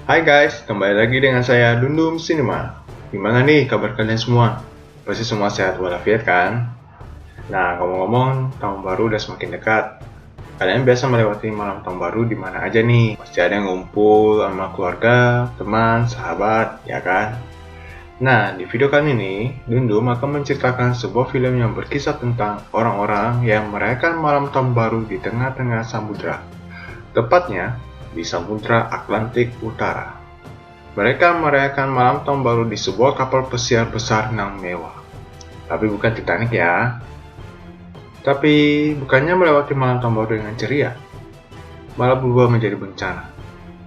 Hai guys, kembali lagi dengan saya Dundum Cinema. Gimana nih kabar kalian semua? Pasti semua sehat walafiat kan? Nah, ngomong-ngomong, tahun baru udah semakin dekat. Kalian biasa melewati malam tahun baru di mana aja nih? Pasti ada yang ngumpul sama keluarga, teman, sahabat, ya kan? Nah, di video kali ini, Dundum akan menceritakan sebuah film yang berkisah tentang orang-orang yang merayakan malam tahun baru di tengah-tengah samudra. Tepatnya, di Samudra Atlantik Utara. Mereka merayakan malam tahun baru di sebuah kapal pesiar besar yang mewah. Tapi bukan Titanic ya. Tapi bukannya melewati malam tahun baru dengan ceria, malah berubah menjadi bencana.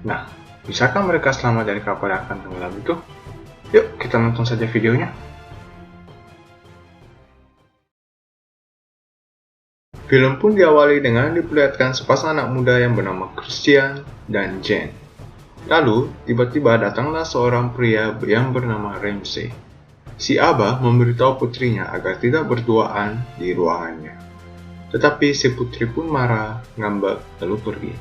Nah, bisakah mereka selamat dari kapal yang akan tenggelam itu? Yuk, kita nonton saja videonya. Film pun diawali dengan diperlihatkan sepasang anak muda yang bernama Christian dan Jane. Lalu, tiba-tiba datanglah seorang pria yang bernama Ramsey. Si abah memberitahu putrinya agar tidak berduaan di ruangannya. Tetapi si putri pun marah, ngambek, lalu pergi.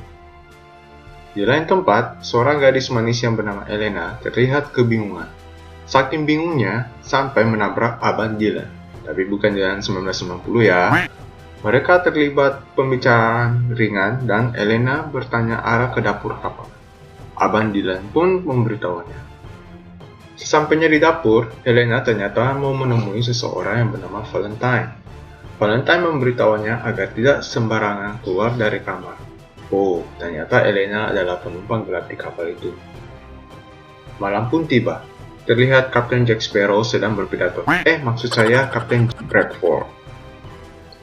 Di lain tempat, seorang gadis manis yang bernama Elena terlihat kebingungan. Saking bingungnya, sampai menabrak abang Dylan. Tapi bukan Dylan 1990 ya. Mereka terlibat pembicaraan ringan dan Elena bertanya arah ke dapur kapal. Abang Dylan pun memberitahunya. Sesampainya di dapur, Elena ternyata mau menemui seseorang yang bernama Valentine. Valentine memberitahunya agar tidak sembarangan keluar dari kamar. Oh, ternyata Elena adalah penumpang gelap di kapal itu. Malam pun tiba. Terlihat Kapten Jack Sparrow sedang berpidato. Maksud saya Kapten Bradford.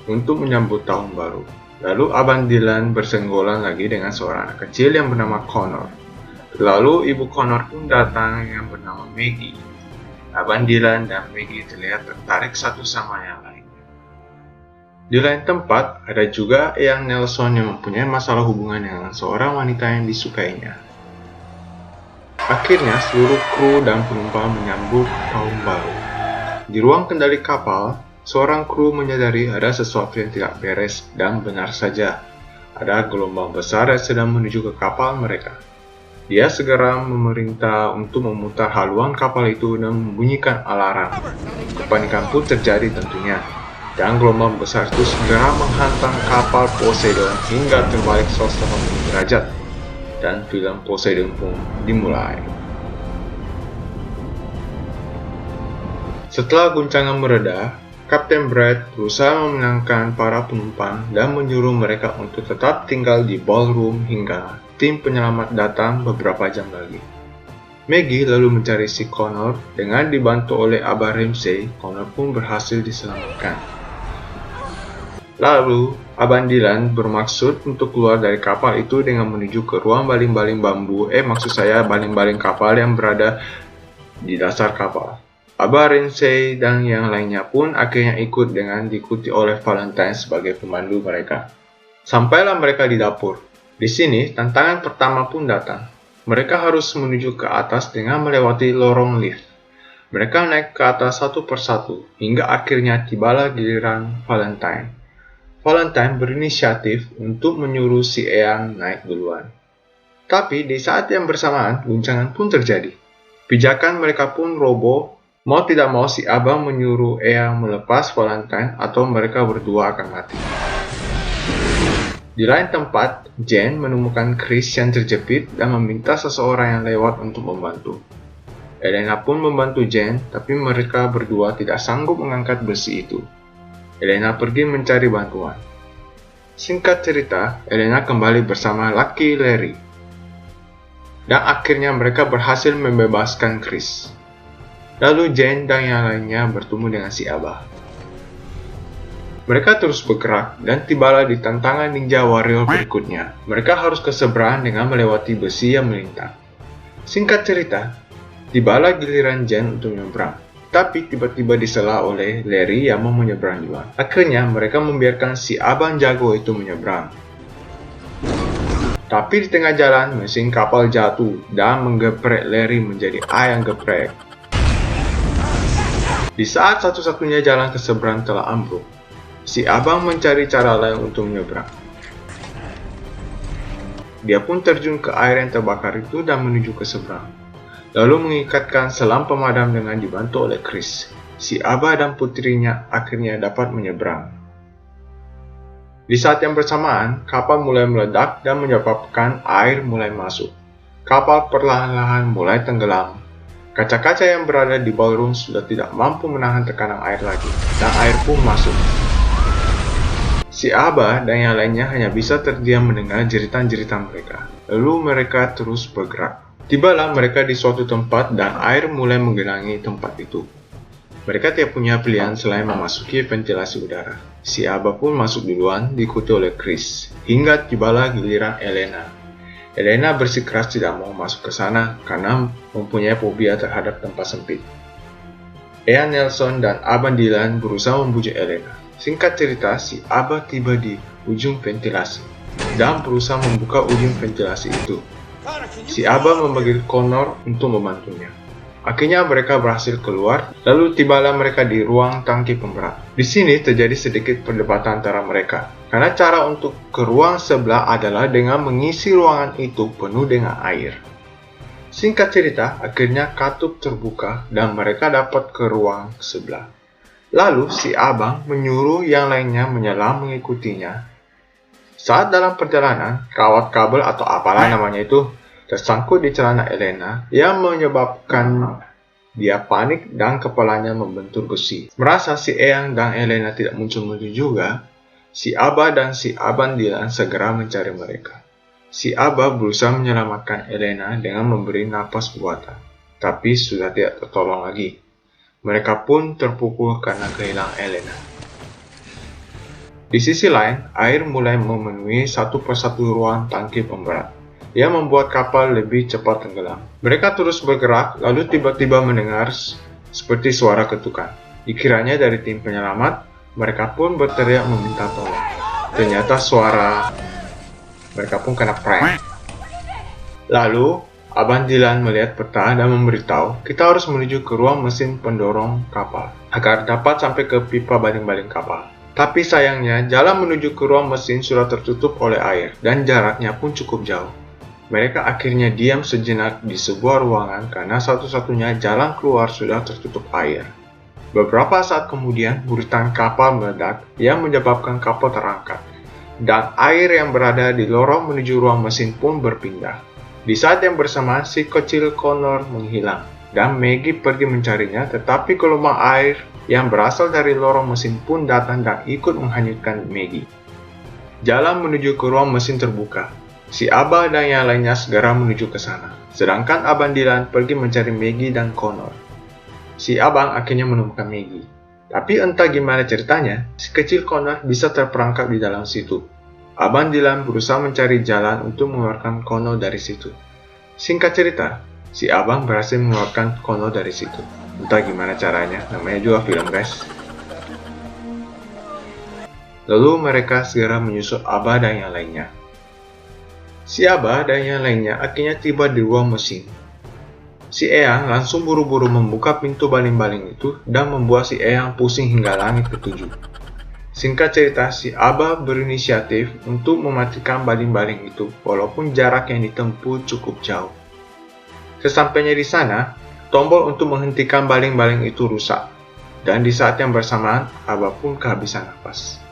Untuk menyambut tahun baru. Lalu Abang Dylan bersenggolan lagi dengan seorang anak kecil yang bernama Connor. Lalu ibu Connor pun datang yang bernama Maggie. Abang Dylan dan Maggie terlihat tertarik satu sama yang lainnya. Di lain tempat, ada juga Eyang Nelson yang mempunyai masalah hubungan dengan seorang wanita yang disukainya. Akhirnya seluruh kru dan penumpang menyambut tahun baru. Di ruang kendali kapal, seorang kru menyadari ada sesuatu yang tidak beres dan benar saja. Ada gelombang besar yang sedang menuju ke kapal mereka. Dia segera memerintah untuk memutar haluan kapal itu dan membunyikan alarm. Kepanikan pun terjadi tentunya. Dan gelombang besar itu segera menghantam kapal Poseidon hingga terbalik 180 derajat. Dan film Poseidon pun dimulai. Setelah guncangan mereda, Kapten Brad berusaha menenangkan para penumpang dan menyuruh mereka untuk tetap tinggal di ballroom hingga tim penyelamat datang beberapa jam lagi. Maggie lalu mencari si Connor dengan dibantu oleh Abah Ramsey. Connor pun berhasil diselamatkan. Lalu, Abang Dylan bermaksud untuk keluar dari kapal itu dengan menuju ke ruang baling-baling bambu. Maksud saya baling-baling kapal yang berada di dasar kapal. Abah Ramsey dan yang lainnya pun akhirnya ikut dengan diikuti oleh Valentine sebagai pemandu mereka. Sampailah mereka di dapur. Di sini, tantangan pertama pun datang. Mereka harus menuju ke atas dengan melewati lorong lift. Mereka naik ke atas satu persatu, hingga akhirnya tibalah giliran Valentine. Valentine berinisiatif untuk menyuruh si Eyang naik duluan. Tapi di saat yang bersamaan, guncangan pun terjadi. Pijakan mereka pun roboh. Mau tidak mau si abang menyuruh Eyang melepas Valentine atau mereka berdua akan mati. Di lain tempat, Jane menemukan Chris yang terjepit dan meminta seseorang yang lewat untuk membantu. Elena pun membantu Jane, tapi mereka berdua tidak sanggup mengangkat besi itu. Elena pergi mencari bantuan. Singkat cerita, Elena kembali bersama Lucky Larry. Dan akhirnya mereka berhasil membebaskan Chris. Lalu Jane dan yang lainnya bertemu dengan si abah. Mereka terus bergerak dan tibalah di tantangan Ninja Warrior berikutnya. Mereka harus ke seberang dengan melewati besi yang melintang. Singkat cerita, tibalah giliran Jane untuk menyeberang. Tapi tiba-tiba disela oleh Larry yang mau menyeberang juga. Akhirnya mereka membiarkan si abang jago itu menyeberang. Tapi di tengah jalan, mesin kapal jatuh dan menggeprek Larry menjadi ayam geprek. Di saat satu-satunya jalan ke seberang telah ambruk, si abang mencari cara lain untuk menyeberang. Dia pun terjun ke air yang terbakar itu dan menuju ke seberang, lalu mengikatkan selam pemadam dengan dibantu oleh Chris. Si Abah dan putrinya akhirnya dapat menyeberang. Di saat yang bersamaan, kapal mulai meledak dan menyebabkan air mulai masuk. Kapal perlahan-lahan mulai tenggelam. Kaca-kaca yang berada di ballroom sudah tidak mampu menahan tekanan air lagi, dan air pun masuk. Si Abah dan yang lainnya hanya bisa terdiam mendengar jeritan-jeritan mereka. Lalu mereka terus bergerak. Tibalah mereka di suatu tempat dan air mulai menggenangi tempat itu. Mereka tidak punya pilihan selain memasuki ventilasi udara. Si Abah pun masuk duluan, diikuti oleh Chris, hingga tibalah giliran Elena. Elena bersikeras tidak mau masuk ke sana karena mempunyai fobia terhadap tempat sempit. Ian Nelson dan Abang Dylan berusaha membujuk Elena. Singkat cerita, si Abah tiba di ujung ventilasi dan berusaha membuka ujung ventilasi itu. Si Abah memanggil Connor untuk membantunya. Akhirnya mereka berhasil keluar, lalu tibalah mereka di ruang tangki pemberat. Di sini terjadi sedikit perdebatan antara mereka, karena cara untuk ke ruang sebelah adalah dengan mengisi ruangan itu penuh dengan air. Singkat cerita, akhirnya katup terbuka dan mereka dapat ke ruang sebelah. Lalu si Abang menyuruh yang lainnya menyelam mengikutinya. Saat dalam perjalanan, kawat kabel atau apalah namanya itu tersangkut di celana Elena yang menyebabkan dia panik dan kepalanya membentur besi. Merasa si Eyang dan Elena tidak muncul-muncul juga, si Abah dan si Abang Dylan segera mencari mereka. Si Abah berusaha menyelamatkan Elena dengan memberi napas buatan, tapi sudah tidak tertolong lagi. Mereka pun terpukul karena kehilangan Elena. Di sisi lain, air mulai memenuhi satu persatu ruang tangki pemberat. Ia membuat kapal lebih cepat tenggelam. Mereka terus bergerak, lalu tiba-tiba mendengar seperti suara ketukan. Dikiranya dari tim penyelamat, mereka pun berteriak meminta tolong. Ternyata mereka pun kena prank. Lalu, Abang Dylan melihat peta dan memberitahu, kita harus menuju ke ruang mesin pendorong kapal, agar dapat sampai ke pipa baling-baling kapal. Tapi sayangnya, jalan menuju ke ruang mesin sudah tertutup oleh air, dan jaraknya pun cukup jauh. Mereka akhirnya diam sejenak di sebuah ruangan karena satu-satunya jalan keluar sudah tertutup air. Beberapa saat kemudian, buritan kapal meledak yang menyebabkan kapal terangkat, dan air yang berada di lorong menuju ruang mesin pun berpindah. Di saat yang bersamaan, si kecil Connor menghilang, dan Maggie pergi mencarinya, tetapi gelombang air yang berasal dari lorong mesin pun datang dan ikut menghanyutkan Maggie. Jalan menuju ke ruang mesin terbuka. Si Abah dan yang lainnya segera menuju ke sana, sedangkan Abang Dylan pergi mencari Maggie dan Connor. Si Abang akhirnya menemukan Maggie, tapi entah gimana ceritanya, si kecil Connor bisa terperangkap di dalam situ. Abang Dylan berusaha mencari jalan untuk mengeluarkan Connor dari situ. Singkat cerita, si Abang berhasil mengeluarkan Connor dari situ. Entah gimana caranya, namanya juga film guys. Lalu mereka segera menyusul Abah dan yang lainnya. Si Abah dan yang lainnya akhirnya tiba di ruang mesin. Si Eyang langsung buru-buru membuka pintu baling-baling itu dan membuat si Eyang pusing hingga langit ketujuh. Singkat cerita, si Abah berinisiatif untuk mematikan baling-baling itu walaupun jarak yang ditempuh cukup jauh. Sesampainya di sana, tombol untuk menghentikan baling-baling itu rusak, dan di saat yang bersamaan, Abah pun kehabisan napas.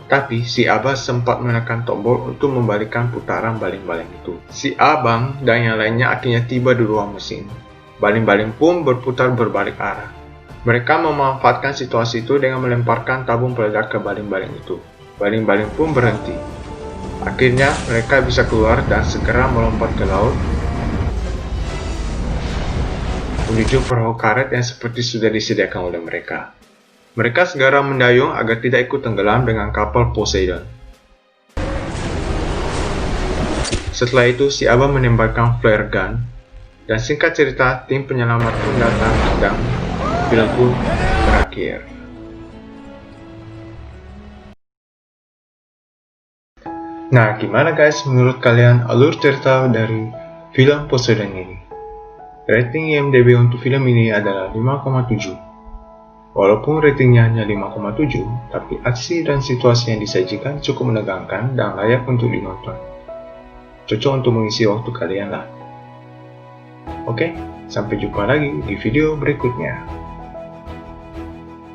Tapi si Abah sempat menekan tombol untuk membalikkan putaran baling-baling itu. Si Abang dan yang lainnya akhirnya tiba di ruang mesin. Baling-baling pun berputar berbalik arah. Mereka memanfaatkan situasi itu dengan melemparkan tabung peledak ke baling-baling itu. Baling-baling pun berhenti. Akhirnya mereka bisa keluar dan segera melompat ke laut menuju perahu karet yang seperti sudah disediakan oleh mereka. Mereka segera mendayung agar tidak ikut tenggelam dengan kapal Poseidon. Setelah itu, si Abah menembakkan flare gun, dan singkat cerita, tim penyelamat pun datang dan film pun berakhir. Nah, gimana guys menurut kalian alur cerita dari film Poseidon ini? Rating IMDb untuk film ini adalah 5,7. Walaupun ratingnya hanya 5,7, tapi aksi dan situasi yang disajikan cukup menegangkan dan layak untuk ditonton. cocok untuk mengisi waktu kalian lah. Oke, sampai jumpa lagi di video berikutnya.